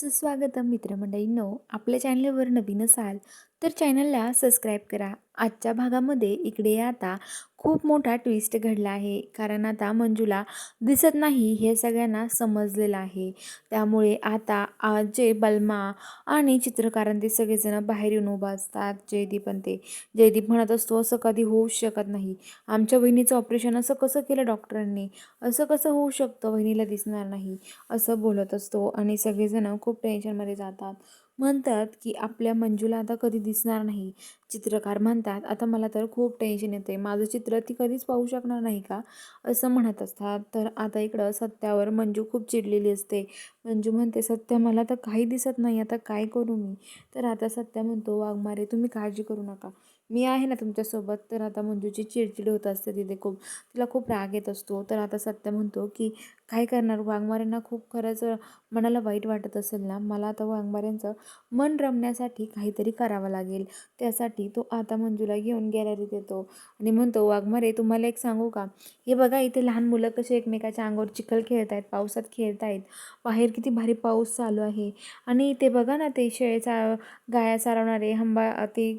सुस्वागतम मित्रमंडळींनो, आपल्या चॅनलवर नवीन असाल तर चॅनलला सबस्क्राईब करा. आजच्या भागामध्ये इकडे आता खूप मोठा ट्विस्ट घडला आहे, कारण आता मंजूला दिसत नाही हे सगळ्यांना समजलेलं आहे. त्यामुळे आता जे बलमा आणि चित्रकारां ते सगळेजण बाहेर येऊन उभा असतात. जयदीप म्हणत असतो, असं कधी होऊच शकत नाही. आमच्या वहिनीचं ऑपरेशन असं कसं केलं डॉक्टरांनी, असं कसं होऊ शकतं, वहिनीला दिसणार नाही असं बोलत असतो. आणि सगळेजण खूप टेन्शनमध्ये जातात. म्हणतात की आपल्या मंजूला आता कधी दिसणार नाही. चित्रकार म्हणतात, आता मला तर खूप टेन्शन येते, माझं चित्र ती कधीच पाहू शकणार नाही का, असं म्हणत असतात. तर आता इकडं सत्यावर मंजू खूप चिडलेली असते. मंजू म्हणते, सत्या मला तर काही दिसत नाही, आता काय करू मी. तर आता सत्या म्हणतो, वाघमारे तुम्ही काळजी करू नका, मी आहे ना तुमच्यासोबत. तर आता मंजूची चिडचिड होत असते तिथे खूप, तिला खूप राग येत असतो. तर आता सत्य म्हणतो की काय करणार, वाघमाऱ्यांना खूप खरंच मनाला वाईट वाटत असेल ना, मला आता वाघमाऱ्यांचं मन रमण्यासाठी काहीतरी करावं लागेल. त्यासाठी तो आता मंजूला घेऊन गॅलरीत येतो आणि म्हणतो, वाघमारे तुम्हाला एक सांगू का, हे बघा इथे लहान मुलं कसे एकमेकाच्या अंगावर चिखल खेळत आहेत, पावसात खेळत आहेत, बाहेर किती भारी पाऊस चालू आहे. आणि ते बघा ना, ते शेळ्या गाया चारवणारे ते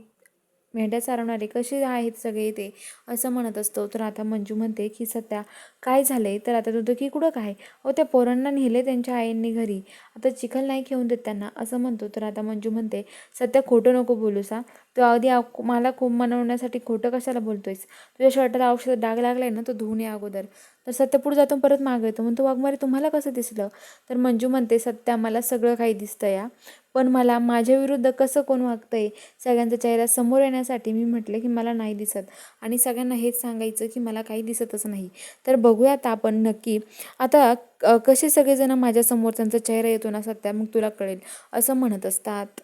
मेंढ्या चारवणारे कसे आहेत सगळे ते, असं म्हणत असतो. तर आता मंजू म्हणते की सत्या काय झालंय. तर आता तो की कुठं काय, हो त्या पोरांना नेले त्यांच्या आईंनी घरी, आता चिखल नाही खेळून देत त्यांना, असं म्हणतो. तर आता मंजू म्हणते, सत्या खोटं नको बोलूस हा, तो अगदी मला खूप मनवण्यासाठी खोटं कशाला बोलतोयस, तुझ्या शर्टाला औषध डाग लागलाय ना, तो धुवून ये अगोदर. तर सत्य पुढे जातो, परत मागं येतो, म्हणतो वाघमारे तुम्हाला कसं दिसलं. तर मंजू म्हणते, सत्या मला सगळं काही दिसतं या, पण मला माझ्या विरुद्ध कसं कोण वागतंय सगळ्यांचा चेहरा समोर येण्यासाठी मी म्हटलं की मला नाही दिसत, आणि सगळ्यांना हेच सांगायचं की मला काही दिसतच नाही. तर बघूयात आपण नक्की आता कसे सगळेजण माझ्यासमोर त्यांचा चेहरा येतो ना सत्या, मग तुला कळेल, असं म्हणत असतात.